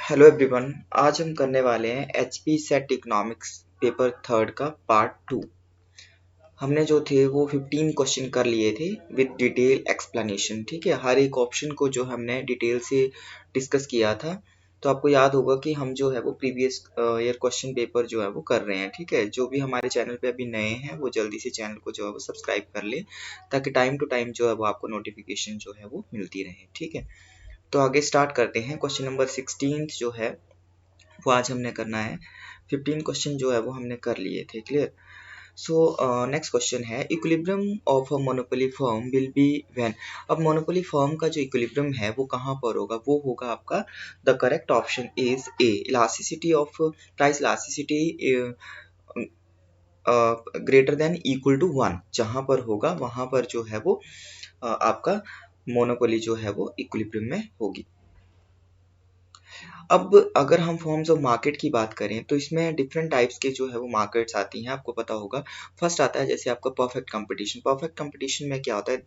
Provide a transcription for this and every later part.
Hello everyone. आज हम करने वाले हैं HP set economics paper third का पार्ट 2। हमने जो थे वो 15 क्वेश्चन कर लिए थे विद डिटेल एक्सप्लेनेशन। ठीक है, हर एक ऑप्शन को जो हमने डिटेल से डिस्कस किया था। तो आपको याद होगा कि हम जो है वो प्रीवियस ईयर क्वेश्चन पेपर जो है वो कर रहे हैं। ठीक है, जो भी हमारे चैनल पे अभी नए हैं वो जल्दी से चैनल को जो है वो सब्सक्राइब कर ले, ताकि टाइम टू टाइम जो है वो आपको नोटिफिकेशन जो है वो मिलती रहे। ठीक है, तो आगे स्टार्ट करते हैं। क्वेश्चन नंबर 16 जो है वो आज हमने करना है। 15 क्वेश्चन जो है वो हमने कर लिए थे। क्लियर। सो नेक्स्ट क्वेश्चन है, equilibrium of a monopoly firm will be when. अब मोनोपोली फर्म का जो इक्विलिब्रियम है वो कहाँ पर होगा? वो होगा आपका, the correct option is A, elasticity of price elasticity greater than equal to 1। जहाँ पर होगा वहाँ पर जो है वो आपका मोनोपोली जो है वो इक्विलिब्रियम में होगी। अब अगर हम फॉर्म्स ऑफ मार्केट की बात करें तो इसमें डिफरेंट टाइप्स के जो है वो मार्केट्स आती हैं, आपको पता होगा। फर्स्ट आता है जैसे आपका परफेक्ट कंपटीशन। परफेक्ट कंपटीशन में क्या होता है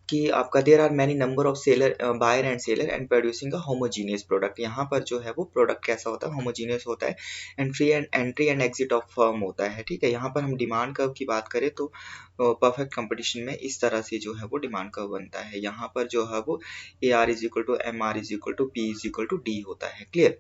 कि आपका there are many number of seller, buyer and seller and producing a homogeneous product. यहाँ पर जो है वो प्रोडक्ट कैसा होता है? होमोजीनियस होता है and free and entry and exit of firm होता है। ठीक है, यहाँ पर हम डिमांड कर्व की बात करें तो परफेक्ट कंपटीशन में इस तरह से जो है वो डिमांड कर्व बनता है। यहाँ पर जो है वो A R is equal to M R is equal to P is equal to D होता है। क्लियर।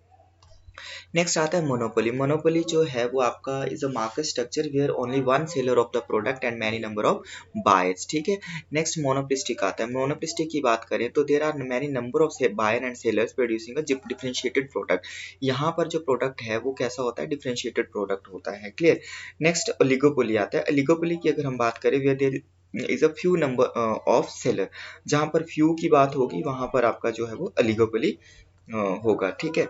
नेक्स्ट आता है मोनोपोली। मोनोपोली जो है वो आपका is a market structure where only one seller of the product and many number of buyers. ठीक है, नेक्स्ट मोनोपोलिस्टिक आता है। मोनोपोलिस्टिक की बात करें तो there are many number of buyer and sellers producing a differentiated product. यहाँ पर जो प्रोडक्ट है वो कैसा होता है? डिफरेंशिएटेड प्रोडक्ट होता है। क्लियर। नेक्स्ट ओलिगोपोली आता है। ओलिगोपोली की अगर हम बात करें, where there is a few number of seller. जहाँ पर फ्यू की बात होगी वहां पर आपका जो है वो ओलिगोपोली होगा। ठीक है,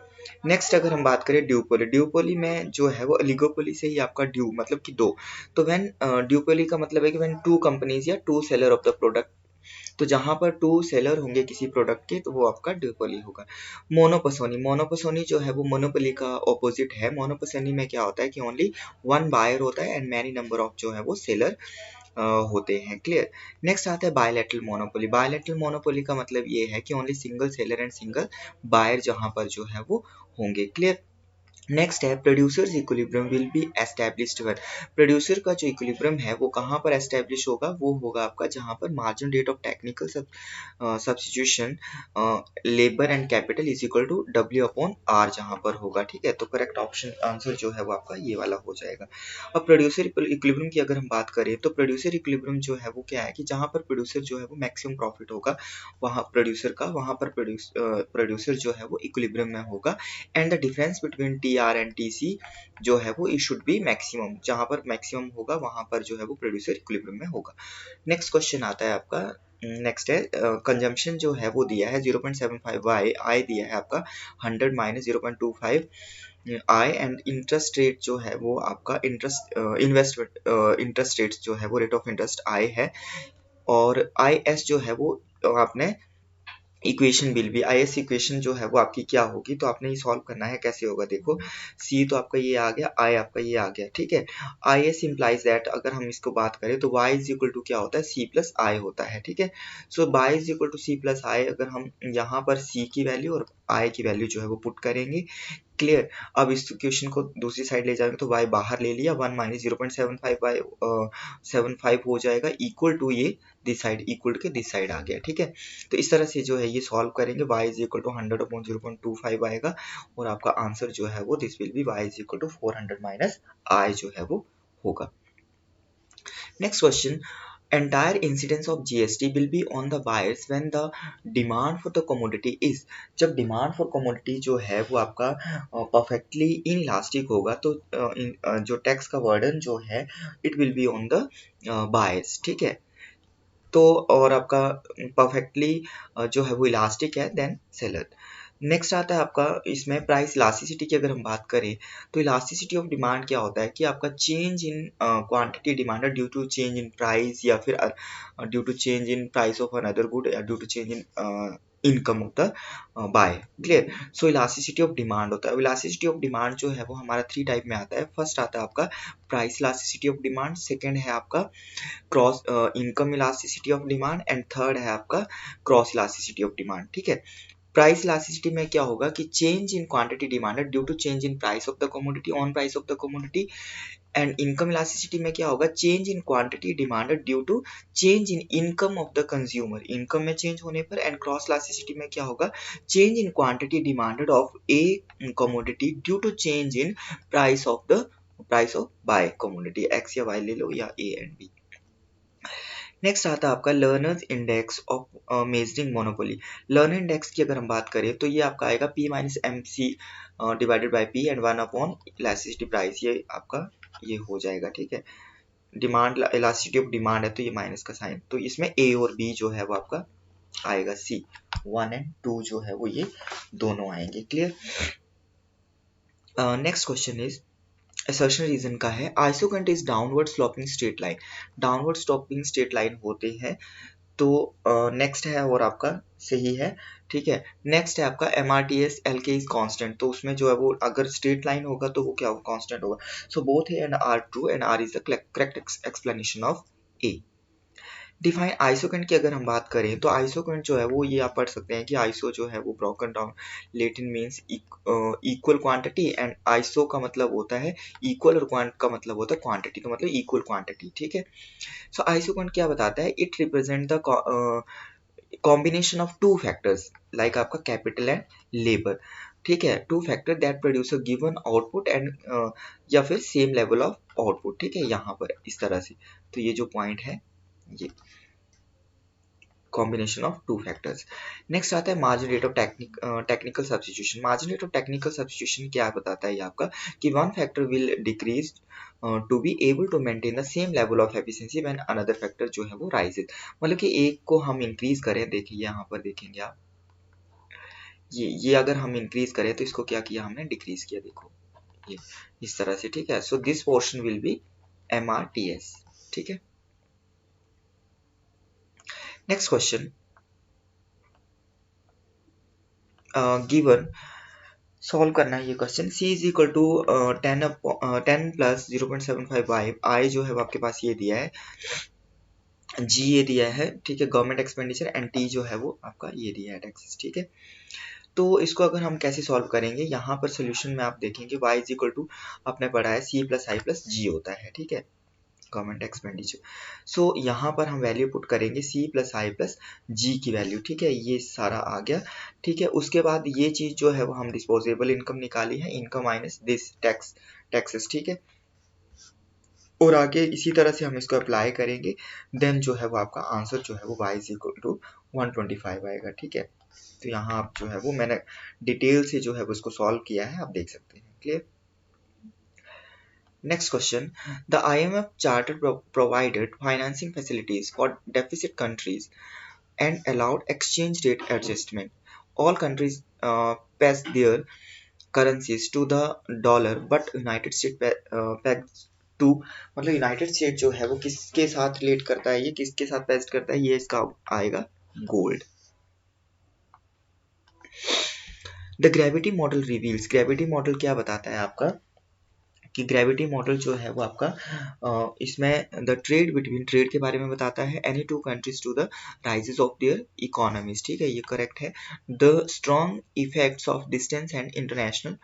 नेक्स्ट अगर हम बात करें ड्यूपोली। ड्यूपोली में जो है वो ओलिगोपोली से ही आपका ड्यू मतलब कि दो। तो व्हेन ड्यूपोली का मतलब है कि व्हेन टू कंपनीज या two seller of the product. तो जहां पर टू सेलर होंगे किसी प्रोडक्ट के तो वो आपका ड्यूपोली होगा। मोनोपोसोनी। मोनोपोसोनी जो है वो मोनोपोली का ऑपोजिट है। मोनोपोसोनी में क्या होता है कि ओनली वन बायर होता है एंड मैनी नंबर ऑफ जो है वो सेलर होते हैं। क्लियर। नेक्स्ट आता है बायलैटरल मोनोपोली। बायलैटरल मोनोपोली का मतलब ये है कि only single seller and single buyer जहां पर जो है वो होंगे। क्लियर। नेक्स्ट है producers equilibrium will be established when. Producer का जो इक्विलिब्रियम है वो कहाँ पर एस्टैब्लिश होगा? वो होगा आपका जहाँ पर margin rate of technical substitution labour and capital is equal to W upon R जहाँ पर होगा। ठीक है, तो करेक्ट ऑप्शन आंसर जो है वो आपका ये वाला हो जाएगा। अब प्रोड्यूसर इक्विलिब्रियम की अगर हम बात करें तो प्रोड्यूसर इक्विलिब्रियम जो है वो क्या है कि जहाँ पर प्रोड्यूसर जो है वो मैक्सिमम प्रॉफिट होगा वहाँ प्रोड्यूसर का, वहाँ पर प्रोड्यूसर जो है वो इक्विलिब्रियम में होगा and the difference between T R and T C जो है वो इट शुड बी मैक्सिमम। जहाँ पर मैक्सिमम होगा वहाँ पर जो है वो प्रोड्यूसर इक्विलिब्रियम में होगा। नेक्स्ट क्वेश्चन आता है आपका। नेक्स्ट है कंजम्पशन जो है वो दिया है 0.75 वाई, आई दिया है आपका 100 minus 0.25 I and interest rate जो है वो आपका इन्वेस्टमेंट इंटरेस्ट रेट जो है वो रेट ऑफ इंटरेस्ट आई है और आई एस जो है वो आपने equation will be, I S equation जो है वो आपकी क्या होगी? तो आपने ये सॉल्व करना है। कैसे होगा देखो, सी तो आपका ये आ गया, आई आपका ये आ गया। ठीक है, आई एस इम्प्लाइज दैट अगर हम इसको बात करें तो y इज इक्वल टू क्या होता है? सी प्लस आई होता है। ठीक है, so y is equal to C plus I. अगर हम यहाँ पर c की वैल्यू और i की वैल्यू जो है वो पुट करेंगे। क्लियर। अब इस क्वेश्चन को दूसरी साइड ले जाएंगे तो y बाहर ले लिया, 1 माइनस 0.75 बाई 75 हो जाएगा इक्वल टू ये दिस साइड, इक्वल के दिस साइड आ गया। ठीक है, तो इस तरह से जो है ये सॉल्व करेंगे। y is equal to 100 upon 0.25 आएगा और आपका आंसर जो है वो this will be y is equal to 400 minus i जो है वो होगा। Next question, entire incidence of GST will be on the buyers when the demand for the commodity is। जब demand for commodity जो है वो आपका perfectly inelastic होगा तो जो टैक्स का वर्डन जो है it will be on the buyers। ठीक है, तो और आपका परफेक्टली जो है वो इलास्टिक है देन सेलर। नेक्स्ट आता है आपका इसमें प्राइस इलास्टिसिटी की अगर हम बात करें तो इलास्टिसिटी ऑफ डिमांड क्या होता है कि आपका change in quantity demand due to change in price या फिर due to change in price of another good या due to change in income of the buy. Clear. So elasticity of demand होता है। इलास्टिसिटी ऑफ डिमांड जो है वो हमारा 3 type में आता है। फर्स्ट आता है आपका price elasticity of demand, second है आपका cross income elasticity of demand and third है आपका क्रॉस इलास्टिसिटी ऑफ डिमांड। ठीक है, प्राइस इलास्टिसिटी में क्या होगा कि change in quantity demanded due to change in price of the commodity on price of the commodity. And income elasticity में क्या होगा, change in quantity demanded due to change in income of the consumer, income में change होने पर। And cross elasticity में क्या होगा, change in quantity demanded of a commodity due to change in price of by commodity, X या Y ले लो या A and B. Next आता है आपका learners index of measuring monopoly. Learner index की अगर हम बात करें तो ये आपका आएगा P minus M C divided by P and 1 upon elasticity price, ये आपका ये हो जाएगा, ठीक है। डिमांड इलास्टिसिटी ऑफ डिमांड है तो ये माइनस का साइन, तो इसमें A और B जो है वो आपका आएगा C, 1 एंड 2 जो है वो ये दोनों आएंगे। Clear. Next question is assertion reason का है, isoquant is downward sloping straight line. Downward sloping straight line होते हैं तो नेक्स्ट है और आपका सही है, ठीक है। नेक्स्ट है आपका MRTS LK इज कांस्टेंट, तो उसमें जो है वो अगर स्ट्रेट लाइन होगा तो वो क्या होगा, कांस्टेंट होगा। So both A and R true and R is the correct explanation of A. Define isoquant की अगर हम बात करें तो आइसोकंट जो है वो ये आप पढ़ सकते हैं कि आइसो जो है वो broken down Latin means equal quantity, and iso का मतलब होता है इक्वल और क्वांट का मतलब होता है क्वांटिटी, का मतलब इक्वल क्वांटिटी, ठीक है। सो आइसोकंट क्या बताता है, it represent the combination of two factors like आपका कैपिटल एंड लेबर, ठीक है, two factor that produce a given output and या फिर सेम लेवल ऑफ आउटपुट, ठीक है, यहाँ पर इस तरह से। तो ये जो पॉइंट है ये combination of two factors. Next आता है margin rate of technical substitution. Margin rate of technical substitution क्या बताता है ये आपका कि one factor will decrease to be able to maintain the same level of efficiency when another factor जो है वो राइजेस। मतलब कि एक को हम इंक्रीज करें, देखिए यहाँ पर देखेंगे आप, ये अगर हम इंक्रीज करें तो इसको क्या किया हमने, डिक्रीज किया, देखो ये इस तरह से, ठीक है। So this portion will be MRTS, ठीक है। नेक्स्ट क्वेश्चन गिवन सॉल्व करना है ये question. C is equal to 10 plus 0.75 I जो है वो आपके पास ये दिया है, G ये दिया है, ठीक है, गवर्नमेंट एक्सपेंडिचर, एंड T जो है वो आपका ये दिया है टैक्सेस, ठीक है। तो इसको अगर हम कैसे सॉल्व करेंगे, यहाँ पर सोल्यूशन में आप देखेंगे y इज इक्वल टू आपने पढ़ा है C प्लस आई प्लस G होता है, ठीक है, गवर्नमेंट एक्सपेंडिचर। सो यहाँ पर हम वैल्यू पुट करेंगे C प्लस आई प्लस G की वैल्यू, ठीक है, ये सारा आ गया, ठीक है। उसके बाद ये चीज जो है वो हम डिस्पोजेबल इनकम निकाली है, इनकम माइनस दिस टैक्सेस, ठीक है, और आगे इसी तरह से हम इसको अप्लाई करेंगे, देन जो है वो आपका आंसर जो है वो y इज इक्वल टू 125 आएगा, ठीक है। तो यहाँ आप जो है वो मैंने डिटेल से जो है वो इसको सॉल्व किया है, आप देख सकते हैं। Clear. Next question. The IMF Charter provided financing facilities for deficit countries and allowed exchange rate adjustment. All countries passed their currencies to the dollar, but United States pegged to, मतलब United state जो है वो किसके साथ relate करता है, ये किसके साथ पेस्ट करता है, ये इसका आएगा gold. The gravity model reveals, gravity model क्या बताता है आपका कि ग्रेविटी मॉडल जो है वो आपका इसमें द ट्रेड बिटवीन, ट्रेड के बारे में बताता है, any two countries to the rises of their economies, ठीक है, ये करेक्ट है। The strong effects of distance and international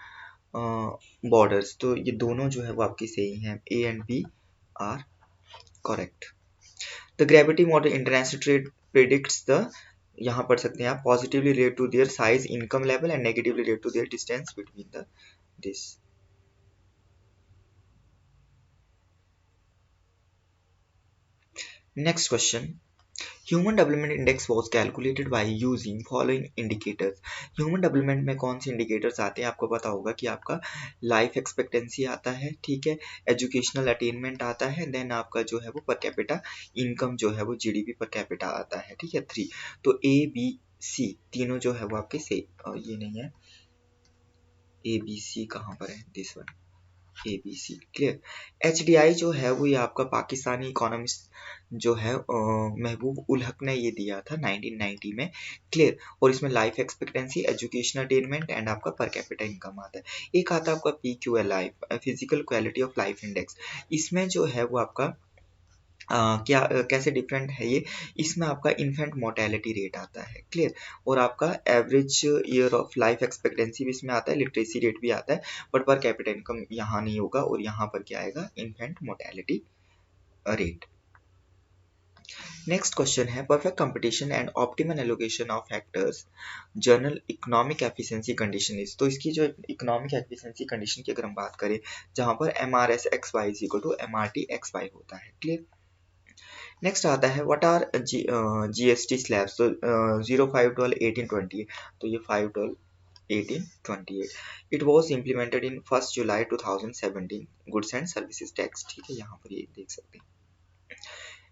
borders, तो ये दोनों जो है वो आपकी सही हैं, A and B are correct. The gravity model international trade predicts the, यहाँ पढ़ सकते हैं आप, positively relate to their size income level and negatively relate to their distance between the this. Next question. Human Development Index was calculated by using following indicators. Human Development में कौन से indicators आते हैं, आपको पता होगा कि आपका लाइफ एक्सपेक्टेंसी आता है, ठीक है, एजुकेशनल अटेनमेंट आता है, देन आपका जो है वो पर कैपिटा इनकम जो है वो GDP पर कैपिटा आता है, ठीक है, 3। तो A B C तीनों जो है वो आपके से ये नहीं है, A B C कहाँ पर है, this one ABC। Clear. HDI जो है वो ये आपका पाकिस्तानी इकोनॉमिस्ट जो है महबूब उल हक ने ये दिया था 1990 में। क्लियर। और इसमें life expectancy, education attainment and आपका पर कैपिटा इनकम आता है। एक आता है आपका PQLI, physical quality of life index, इसमें जो है वो आपका कैसे डिफरेंट है ये, इसमें आपका इन्फेंट मोर्टेलिटी रेट आता है, क्लियर, और आपका average year of life expectancy भी इसमें आता है, लिटरेसी रेट भी आता है, बट पर कैपिटा इनकम यहाँ नहीं होगा, और यहाँ पर क्या आएगा, infant mortality rate. Next question है perfect competition and optimal allocation of factors general economic efficiency condition is. तो इसकी जो इकोनॉमिक एफिशिएंसी कंडीशन की अगर हम बात करें, जहां पर MRS XY is equal to MRT XY होता है, क्लियर। नेक्स्ट आता है व्हाट आर GST स्लैब्स। तो 05/12/1828, तो ये 5/12/1828, it was implemented in 1 July 2017, goods and services tax, ठीक है, यहाँ पर ये देख सकते हैं।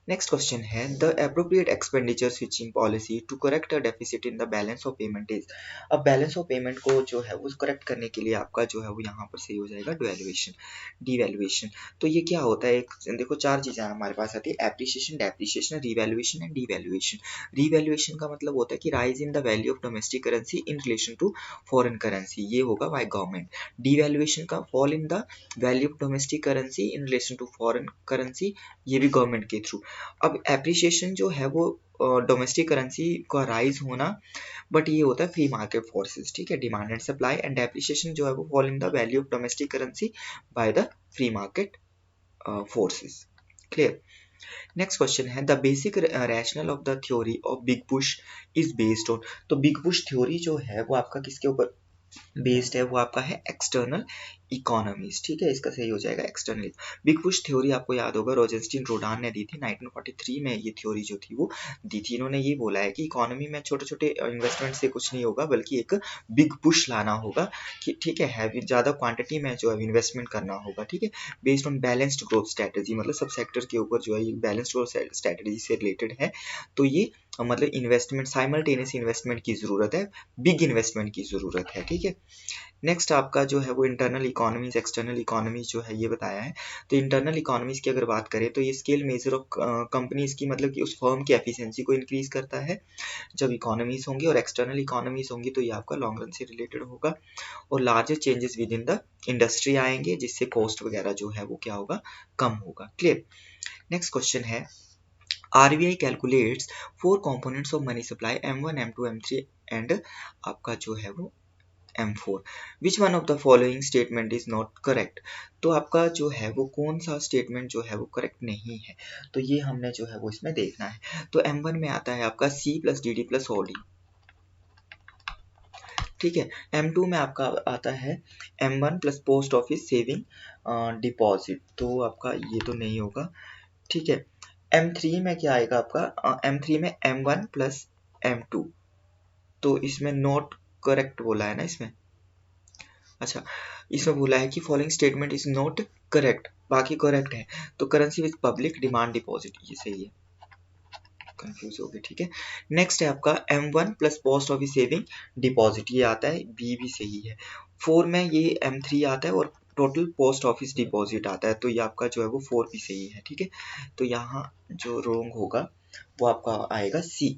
नेक्स्ट क्वेश्चन है the appropriate expenditure switching policy to correct a deficit in the balance of payment is. अब बैलेंस ऑफ पेमेंट को जो है वो करेक्ट करने के लिए आपका जो है वो यहाँ पर सही हो जाएगा डिवैल्यूएशन। तो ये क्या होता है, एक देखो चार चीजें हमारे पास आती है, appreciation, depreciation, revaluation and devaluation. Revaluation का मतलब होता है कि rise in the value of domestic currency in relation to foreign currency, ये होगा बाय गवर्नमेंट। डिवैल्यूएशन का fall in the value of domestic currency in relation to foreign currency, ये भी गवर्नमेंट के थ्रू। अब एप्रिसिएशन जो है वो डोमेस्टिक करेंसी का राइज होना, बट ये होता है फ्री मार्केट फोर्सेस, ठीक है, demand and supply, and depreciation जो है वो fall in the value of domestic currency by the free market forces, clear. Next question है the basic rational of the theory of big push is based on. तो big push theory जो है वो आपका किसके ऊपर बेस्ड है, वो आपका है एक्सटर्नल इकोनॉमीज, ठीक है, इसका सही हो जाएगा एक्सटर्नल। बिग पुश थ्योरी आपको याद होगा रोजेंस्टीन रोडान ने दी थी 1943 में, ये थ्योरी जो थी वो दी थी। इन्होंने ये बोला है कि इकोनॉमी में छोटे छोटे इन्वेस्टमेंट से कुछ नहीं होगा, बल्कि एक बिग पुश लाना होगा, कि ठीक है, हैवी ज़्यादा क्वांटिटी में जो है इन्वेस्टमेंट करना होगा, ठीक है, based on balanced growth strategy, मतलब सब सेक्टर के ऊपर जो है ये बैलेंस्ड ग्रोथ स्ट्रेटजी से रिलेटेड है। तो ये मतलब इन्वेस्टमेंट, साइमल्टेनियस इन्वेस्टमेंट की ज़रूरत है, बिग इन्वेस्टमेंट की ज़रूरत है, ठीक है। नेक्स्ट आपका जो है वो इंटरनल इकोनॉमीज, एक्सटर्नल इकोनॉमीज जो है ये बताया है। तो इंटरनल इकोनॉमीज की अगर बात करें तो ये स्केल मेजर ऑफ कंपनीज की, मतलब कि उस फर्म की एफिशिएंसी को इंक्रीज करता है जब इकोनॉमीज होंगी, और एक्सटर्नल इकोनॉमीज होंगी तो ये आपका लॉन्ग रन से रिलेटेड होगा, और larger changes with in the industry आएंगे, जिससे कॉस्ट वगैरह जो है वो क्या होगा, कम होगा, क्लियर। नेक्स्ट क्वेश्चन है RBI calculates 4 components of money supply M1, M2, M3 and आपका जो है वो M4, which one of the following statement is not correct. तो आपका जो है वो कौन सा स्टेटमेंट जो है वो करेक्ट नहीं है, तो ये हमने जो है वो इसमें देखना है। तो M1 में आता है आपका C plus DD plus OD, ठीक है। M2 में आपका आता है M1 plus post office saving deposit, तो आपका ये तो नहीं होगा, ठीक है। M3 में क्या आएगा आपका, M3 में M1 प्लस M2, तो इसमें नॉट करेक्ट बोला है ना इसमें, अच्छा, इसमें बोला है कि following statement is not correct, बाकी करेक्ट है। तो currency with public demand deposit, ये सही है, कंफ्यूज हो गए, ठीक है। नेक्स्ट है आपका M1 plus post office saving deposit, ये आता है, बी भी सही है। 4 में ये M3 आता है और टोटल पोस्ट ऑफिस डिपॉजिट आता है, तो ये आपका जो है वो 4 भी सही है, ठीक है। तो यहाँ जो रोंग होगा वो आपका आएगा C,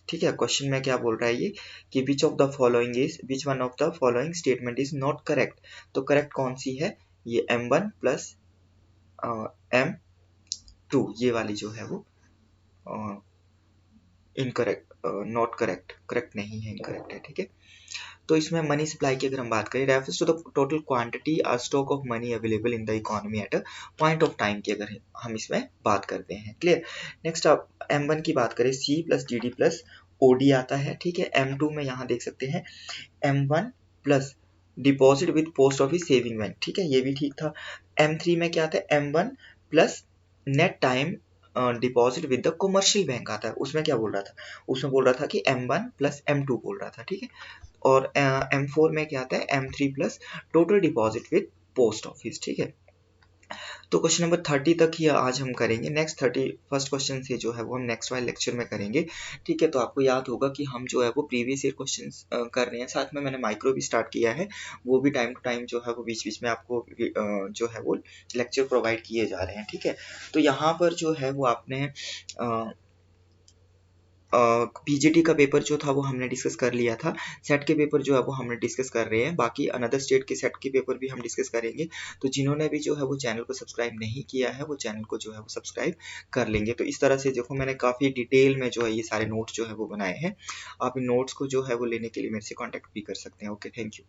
ठीक है। क्वेश्चन में क्या बोल रहा है ये कि which of the following is, which one of the following statement is not correct. तो करेक्ट कौन सी है, ये M1 प्लस M2, ये वाली जो है वो इनकरेक्ट, नॉट करेक्ट, करेक्ट नहीं है, इनकरेक्ट है, ठीक है। तो इसमें मनी सप्लाई की अगर हम बात करें, refers to the total quantity और stock of money available in the economy at a point of time की अगर हम इसमें बात करते हैं, क्लियर। नेक्स्ट आप M1 की बात करें, C plus DD plus OD आता है, ठीक है। M2 में यहाँ देख सकते हैं M1 plus deposit with post office saving bank, ठीक है, ये भी ठीक था। M3 में क्या आता है, M1 plus net time deposit with the commercial bank आता है, उसमें क्या बोल रहा था, उसमें बोल रहा था कि M1 प्लस M2 बोल रहा था, ठीक है। और M4 में क्या आता है, M3 plus total deposit with post office, ठीक है। तो क्वेश्चन नंबर 30 तक ही आज हम करेंगे, नेक्स्ट 31st क्वेश्चन से जो है वो हम नेक्स्ट वाले लेक्चर में करेंगे, ठीक है। तो आपको याद होगा कि हम जो है वो प्रीवियस ईयर क्वेश्चंस कर रहे हैं, साथ में मैंने माइक्रो भी स्टार्ट किया है, वो भी टाइम टू टाइम जो है वो बीच बीच में आपको जो है वो लेक्चर प्रोवाइड किए जा रहे हैं, ठीक है। तो यहाँ पर जो है वो आपने पीजीटी का पेपर जो था वो हमने डिस्कस कर लिया था। सेट के पेपर जो है वो हमने डिस्कस कर रहे हैं, बाकी अनदर स्टेट के सेट के पेपर भी हम डिस्कस करेंगे। तो जिन्होंने भी जो है वो चैनल को सब्सक्राइब नहीं किया है वो चैनल को जो है वो सब्सक्राइब कर लेंगे। तो इस तरह से देखो मैंने काफ़ी डिटेल में जो है ये सारे नोट्स जो है वो बनाए हैं। आप इन नोट्स को जो है वो लेने के लिए मेरे से कॉन्टैक्ट भी कर सकते हैं। Okay, thank you.